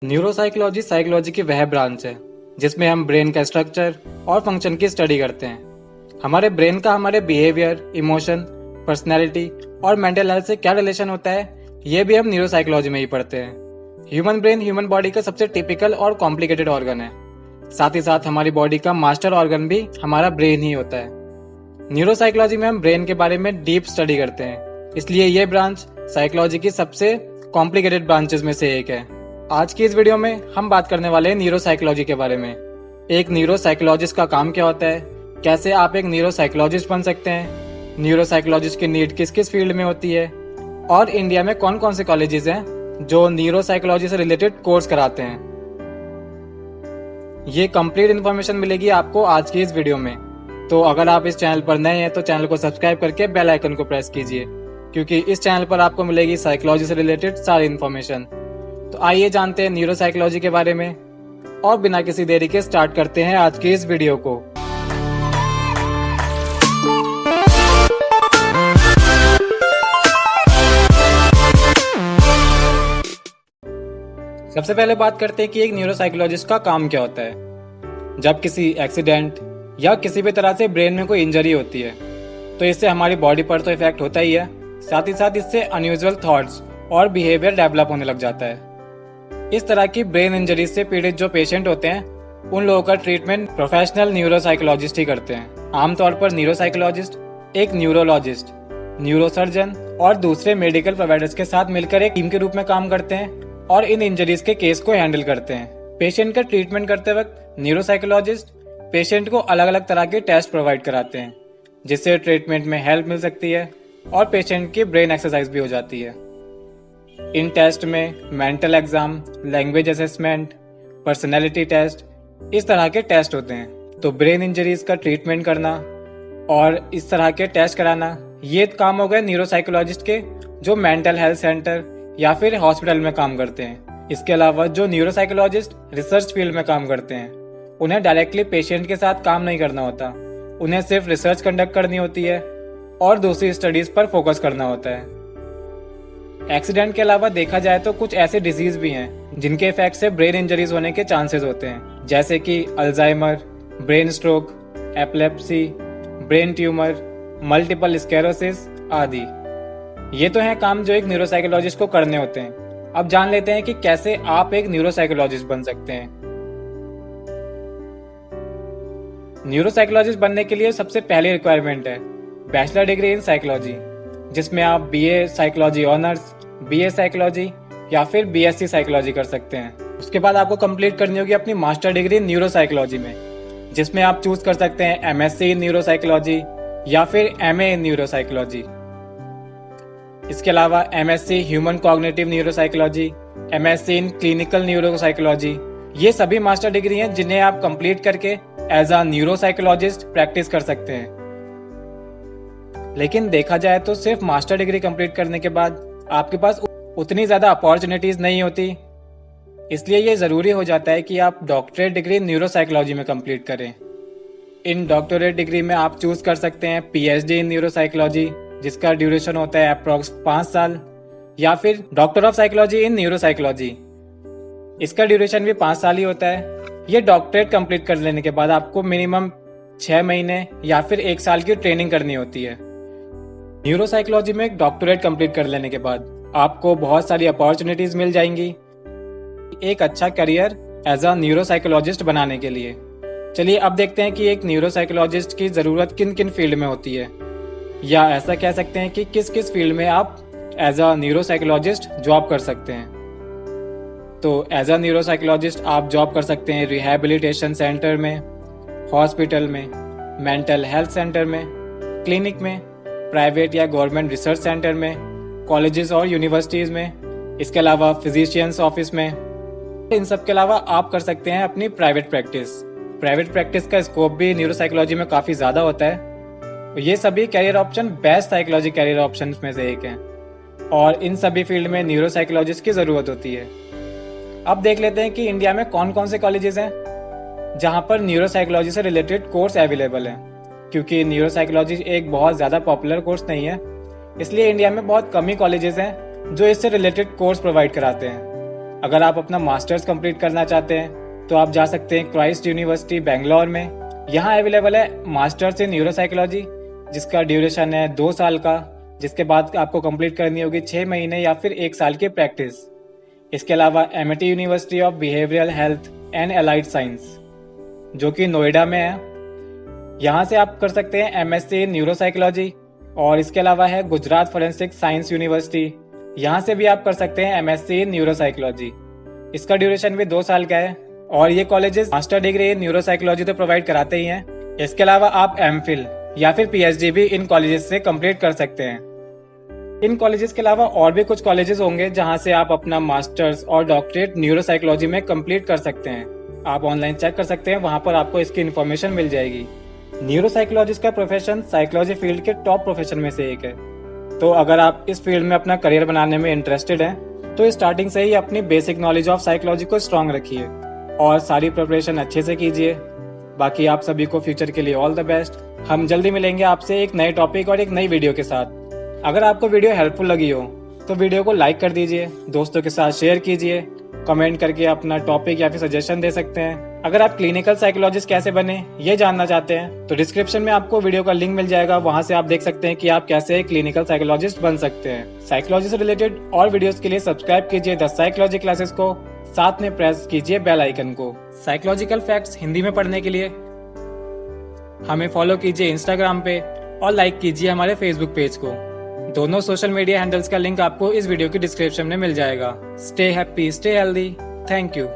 Neuropsychology psychology की वह branch है जिसमें हम ब्रेन का स्ट्रक्चर और फंक्शन की स्टडी करते हैं। हमारे ब्रेन का हमारे बिहेवियर, इमोशन, पर्सनैलिटी और मेंटल हेल्थ से क्या रिलेशन होता है, ये भी हम न्यूरोसाइकोलॉजी में ही पढ़ते हैं। ह्यूमन ब्रेन ह्यूमन बॉडी का सबसे टिपिकल और कॉम्प्लिकेटेड ऑर्गन है। साथ ही साथ हमारी बॉडी का मास्टर ऑर्गन भी हमारा ब्रेन ही होता है। न्यूरोसाइकोलॉजी में हम ब्रेन के बारे में डीप स्टडी करते हैं, इसलिए ये ब्रांच साइकोलॉजी की सबसे कॉम्प्लिकेटेड ब्रांचेस में से एक है। आज की इस वीडियो में हम बात करने वाले हैं न्यूरोसाइकोलॉजी के बारे में। एक न्यूरोसाइकोलॉजिस्ट का काम क्या होता है, कैसे आप एक न्यूरोसाइकोलॉजिस्ट बन सकते हैं, न्यूरोसाइकोलॉजिस्ट की नीड किस किस फील्ड में होती है और इंडिया में कौन कौन से कॉलेजेस हैं जो न्यूरोसाइकोलॉजी से रिलेटेड कोर्स कराते हैं। ये कंप्लीट इन्फॉर्मेशन मिलेगी आपको आज की इस वीडियो में। तो अगर आप इस चैनल पर नए हैं तो चैनल को सब्सक्राइब करके बेल आइकन को प्रेस कीजिए, क्योंकि इस चैनल पर आपको मिलेगी साइकोलॉजी से रिलेटेड सारी इन्फॉर्मेशन। तो आइए जानते हैं न्यूरोसाइकोलॉजी के बारे में और बिना किसी देरी के स्टार्ट करते हैं आज की इस वीडियो को। सबसे पहले बात करते हैं कि एक न्यूरोसाइकोलॉजिस्ट का काम क्या होता है। जब किसी एक्सीडेंट या किसी भी तरह से ब्रेन में कोई इंजरी होती है तो इससे हमारी बॉडी पर तो इफेक्ट होता ही है, साथ ही साथ इससे अनयूजुअल थॉट्स और बिहेवियर डेवलप होने लग जाता है। इस तरह की ब्रेन इंजरी से पीड़ित जो पेशेंट होते हैं उन लोगों का ट्रीटमेंट प्रोफेशनल न्यूरोसाइकोलॉजिस्ट ही करते हैं। आमतौर पर न्यूरोसाइकोलॉजिस्ट एक न्यूरोलॉजिस्ट, न्यूरोसर्जन और दूसरे मेडिकल प्रोवाइडर्स के साथ मिलकर एक टीम के रूप में काम करते हैं और इन इंजरीज के केस को हैंडल करते हैं। पेशेंट का ट्रीटमेंट करते वक्त न्यूरोसाइकोलॉजिस्ट पेशेंट को अलग अलग तरह के टेस्ट प्रोवाइड कराते हैं, जिससे ट्रीटमेंट में हेल्प मिल सकती है और पेशेंट की ब्रेन एक्सरसाइज भी हो जाती है। इन टेस्ट में mental exam, language assessment, personality test, इस तरह के टेस्ट होते हैं। तो ब्रेन इंजरीज का ट्रीटमेंट करना और इस तरह के टेस्ट कराना ये काम हो गए न्यूरोसाइकोलॉजिस्ट के, जो मेंटल हेल्थ सेंटर या फिर हॉस्पिटल में काम करते हैं। इसके अलावा जो न्यूरोसाइकोलॉजिस्ट रिसर्च फील्ड में काम करते हैं उन्हें डायरेक्टली पेशेंट के साथ काम नहीं करना होता, उन्हें सिर्फ रिसर्च कंडक्ट करनी होती है और दूसरी स्टडीज पर फोकस करना होता है। एक्सीडेंट के अलावा देखा जाए तो कुछ ऐसे डिजीज भी हैं जिनके इफेक्ट से ब्रेन इंजरीज होने के चांसेस होते हैं, जैसे कि Alzheimer, brain stroke, epilepsy, brain tumour, multiple sclerosis आदि। ये तो हैं काम जो एक न्यूरोसाइकोलॉजिस्ट को करने होते हैं। अब जान लेते हैं कि कैसे आप एक न्यूरोसाइकोलॉजिस्ट बन सकते हैं। न्यूरोसाइकोलॉजिस्ट बनने के लिए सबसे पहली रिक्वायरमेंट है बैचलर डिग्री इन साइकोलॉजी, जिसमें आप BA psychology honours, BA psychology या फिर बीएससी साइकोलॉजी कर सकते हैं। उसके बाद आपको कंप्लीट करनी होगी अपनी मास्टर डिग्री न्यूरोसाइकोलॉजी में, जिसमें आप चूज कर सकते हैं एमएससी इन न्यूरोसाइकोलॉजी या फिर एमए इन न्यूरोसाइकोलॉजी। इसके अलावा MSc human cognitive neuropsychology, MSc in clinical neuropsychology, ये सभी मास्टर डिग्री हैं जिन्हें आप कंप्लीट करके एज अ न्यूरोसाइकोलॉजिस्ट प्रैक्टिस कर सकते हैं। लेकिन देखा जाए तो सिर्फ मास्टर डिग्री कंप्लीट करने के बाद आपके पास उतनी ज्यादा अपॉर्चुनिटीज नहीं होती, इसलिए ये जरूरी हो जाता है कि आप डॉक्टरेट डिग्री न्यूरोसाइकोलॉजी में कंप्लीट करें। इन डॉक्टरेट डिग्री में आप चूज कर सकते हैं पीएचडी इन न्यूरोसाइकोलॉजी, जिसका ड्यूरेशन होता है अप्रॉक्स 5 साल, या फिर doctor of psychology in neuropsychology, इसका ड्यूरेशन भी 5 साल ही होता है। ये डॉक्टरेट कंप्लीट कर लेने के बाद आपको मिनिमम 6 महीने या फिर 1 साल की ट्रेनिंग करनी होती है। न्यूरोसाइकोलॉजी में एक डॉक्टरेट कंप्लीट कर लेने के बाद आपको बहुत सारी अपॉर्चुनिटीज मिल जाएंगी एक अच्छा करियर एज अ न्यूरोसाइकोलॉजिस्ट बनाने के लिए। चलिए अब देखते हैं कि एक न्यूरोसाइकोलॉजिस्ट की जरूरत किन किन फील्ड में होती है, या ऐसा कह सकते हैं कि किस किस फील्ड में आप एज अ न्यूरोसाइकोलॉजिस्ट जॉब कर सकते हैं। तो एज अ न्यूरोसाइकोलॉजिस्ट आप जॉब कर सकते हैं रिहैबिलिटेशन सेंटर में, हॉस्पिटल में, मेंटल हेल्थ सेंटर में, क्लिनिक में, प्राइवेट या गवर्नमेंट रिसर्च सेंटर में, कॉलेजेस और यूनिवर्सिटीज में, इसके अलावा फिजिशियंस ऑफिस में। इन सब के अलावा आप कर सकते हैं अपनी प्राइवेट प्रैक्टिस। प्राइवेट प्रैक्टिस का स्कोप भी न्यूरोसाइकोलॉजी में काफी ज्यादा होता है। ये सभी career option best psychology career option में से एक हैं और इन सभी फील्ड में न्यूरोसाइकोलॉजिस्ट की जरूरत होती है। अब देख लेते हैं कि इंडिया में कौन कौन से कॉलेजेस हैं जहां पर न्यूरोसाइकोलॉजी से रिलेटेड कोर्स अवेलेबल हैं। क्योंकि न्यूरोसाइकोलॉजी एक बहुत ज्यादा पॉपुलर कोर्स नहीं है, इसलिए इंडिया में बहुत कम ही कॉलेजेस हैं जो इससे रिलेटेड कोर्स प्रोवाइड कराते हैं। अगर आप अपना मास्टर्स कंप्लीट करना चाहते हैं तो आप जा सकते हैं क्राइस्ट यूनिवर्सिटी बेंगलोर में। यहाँ अवेलेबल है मास्टर्स इन न्यूरोसाइकोलॉजी, जिसका ड्यूरेशन है 2 साल का, जिसके बाद आपको कंप्लीट करनी होगी 6 महीने या फिर 1 साल की प्रैक्टिस। इसके अलावा Amity university of behavioural health and allied science, जो कि नोएडा में है, यहाँ से आप कर सकते हैं एमएससी इन न्यूरोसाइकोलॉजी। और इसके अलावा है गुजरात फॉरेंसिक साइंस यूनिवर्सिटी, यहाँ से भी आप कर सकते हैं एमएससी इन न्यूरोसाइकोलॉजी। इसका ड्यूरेशन भी 2 साल का है और ये colleges master degree in neuropsychology तो प्रोवाइड कराते ही हैं। इसके अलावा आप एमफिल या फिर पीएचडी भी इन कॉलेजेस से कंप्लीट कर सकते हैं। इन कॉलेजेस के अलावा और भी कुछ कॉलेजेस होंगे जहां से आप अपना मास्टर्स और डॉक्टरेट न्यूरोसाइकोलॉजी में कंप्लीट कर सकते हैं। आप ऑनलाइन चेक कर सकते हैं, वहां पर आपको इसकी इन्फॉर्मेशन मिल जाएगी। न्यूरोसाइकोलॉजिस्ट का प्रोफेशन साइकोलॉजी फील्ड के टॉप प्रोफेशन में से एक है। तो अगर आप इस फील्ड में अपना करियर बनाने में इंटरेस्टेड हैं तो स्टार्टिंग से ही अपनी बेसिक नॉलेज ऑफ साइकोलॉजी को स्ट्रांग रखिए और सारी प्रिपरेशन अच्छे से कीजिए। बाकी आप सभी को फ्यूचर के लिए ऑल द बेस्ट। हम जल्दी मिलेंगे आपसे एक नए टॉपिक और एक नई वीडियो के साथ। अगर आपको वीडियो हेल्पफुल लगी हो तो वीडियो को लाइक कर दीजिए, दोस्तों के साथ शेयर कीजिए, कमेंट करके अपना टॉपिक या फिर सजेशन दे सकते हैं। अगर आप क्लिनिकल साइकोलॉजिस्ट कैसे बने ये जानना चाहते हैं तो डिस्क्रिप्शन में आपको वीडियो का लिंक मिल जाएगा, वहां से आप देख सकते हैं कि आप कैसे क्लिनिकल साइकोलॉजिस्ट बन सकते हैं। साइकोलॉजी से रिलेटेड और वीडियोस के लिए सब्सक्राइब कीजिए द साइकोलॉजी क्लासेस को, साथ में प्रेस कीजिए बेल आइकन को। साइकोलॉजिकल फैक्ट्स हिंदी में पढ़ने के लिए हमें फॉलो कीजिए इंस्टाग्राम पे और लाइक कीजिए हमारे फेसबुक पेज को। दोनों सोशल मीडिया हैंडल्स का लिंक आपको इस वीडियो की डिस्क्रिप्शन में मिल जाएगा। Stay happy, stay healthy, thank you.